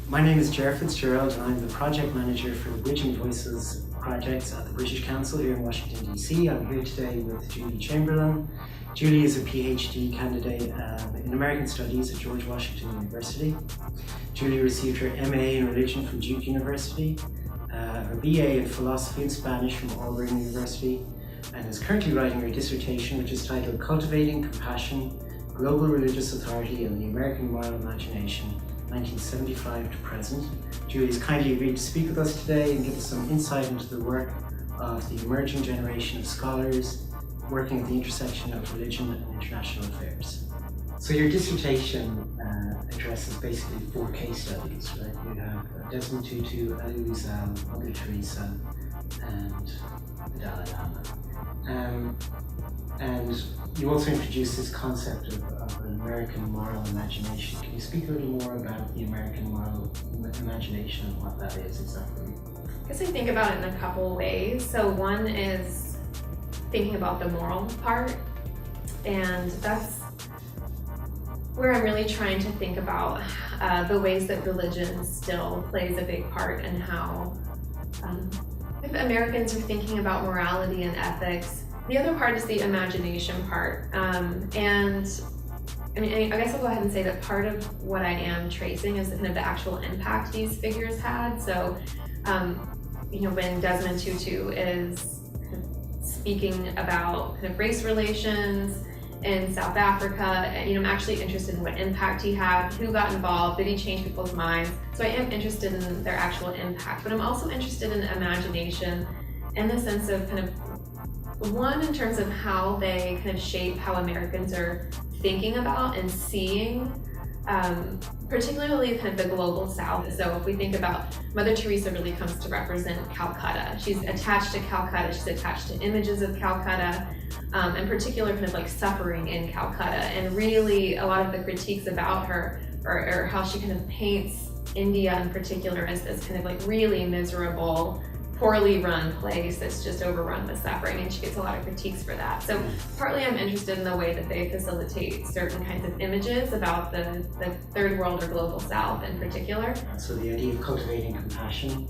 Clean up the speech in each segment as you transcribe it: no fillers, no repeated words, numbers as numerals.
My name is Gerald FitzGerald, and I'm the project manager for the Bridging Voices projects at the British Council here in Washington DC. I'm here today with Julie Chamberlain. Julie is a Ph.D. candidate in American Studies at George Washington University. Julie received her MA in Religion from Duke University, her BA in Philosophy and Spanish from Auburn University, and is currently writing her dissertation, which is titled Cultivating Compassion, Global Religious Authority and the American Moral Imagination, 1975 to present. Julie's kindly agreed to speak with us today and give us some insight into the work of the emerging generation of scholars working at the intersection of religion and international affairs. So your dissertation addresses basically 4 case studies, right? You have Desmond Tutu, Elie Wiesel, Mother Teresa, and the Dalai Lama. And you also introduced this concept of an American moral imagination. Can you speak a little more about the American moral imagination and what that is exactly? I guess I think about it in a couple of ways. So one is thinking about the moral part, and that's where I'm really trying to think about the ways that religion still plays a big part in how if Americans are thinking about morality and ethics. The other part is the imagination part, and I guess I'll go ahead and say that part of what I am tracing is kind of the actual impact these figures had. So, when Desmond Tutu is kind of speaking about kind of race relations in South Africa, I'm actually interested in what impact he had, who got involved, did he change people's minds? So I am interested in their actual impact, but I'm also interested in imagination in the sense of kind of one, in terms of how they kind of shape how Americans are thinking about and seeing, particularly kind of the global South. So if we think about Mother Teresa really comes to represent Calcutta. She's attached to Calcutta, she's attached to images of Calcutta, in particular kind of like suffering in Calcutta. And really a lot of the critiques about her or how she kind of paints India in particular as this kind of like really miserable, poorly run place that's just overrun with suffering, and she gets a lot of critiques for that. So partly I'm interested in the way that they facilitate certain kinds of images about the third world or global South in particular. So the idea of cultivating compassion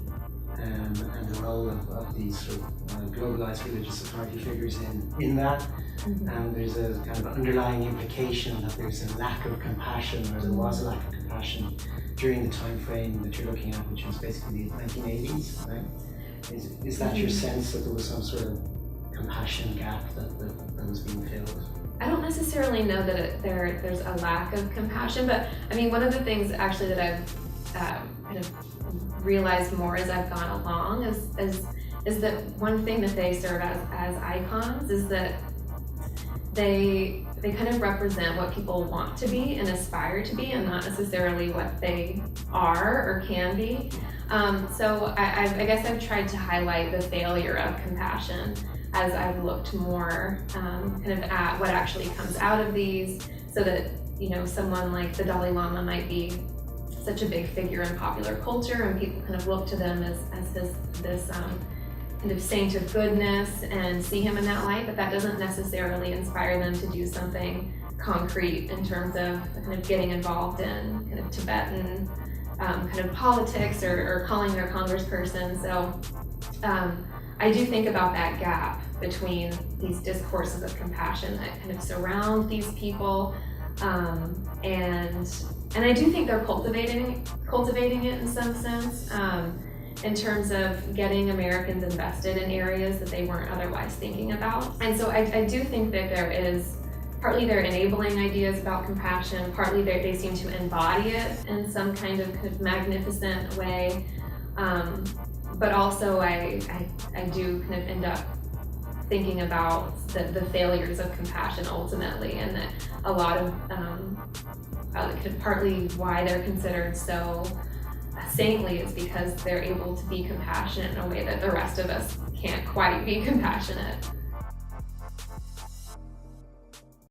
and the role of these sort of globalized religious authority figures in that. Mm-hmm. There's a kind of underlying implication that there's a lack of compassion, or there was a lack of compassion during the time frame that you're looking at, which was basically the 1980s, right? Is that your sense that there was some sort of compassion gap that was being filled? I don't necessarily know that there's a lack of compassion, but one of the things actually that I've kind of realized more as I've gone along is that one thing that they serve as icons is that they kind of represent what people want to be and aspire to be, and not necessarily what they are or can be. So I guess I've tried to highlight the failure of compassion as I've looked more kind of at what actually comes out of these, so that someone like the Dalai Lama might be such a big figure in popular culture, and people kind of look to them as this kind of saint of goodness and see him in that light, but that doesn't necessarily inspire them to do something concrete in terms of kind of getting involved in kind of Tibetan kind of politics or calling their congressperson. So I do think about that gap between these discourses of compassion that kind of surround these people, and I do think they're cultivating it in some sense, in terms of getting Americans invested in areas that they weren't otherwise thinking about. And so I do think that there is, partly they're enabling ideas about compassion, partly they seem to embody it in some kind of magnificent way, but also I do kind of end up thinking about the failures of compassion ultimately, and that a lot of partly why they're considered so saintly is because they're able to be compassionate in a way that the rest of us can't quite be compassionate.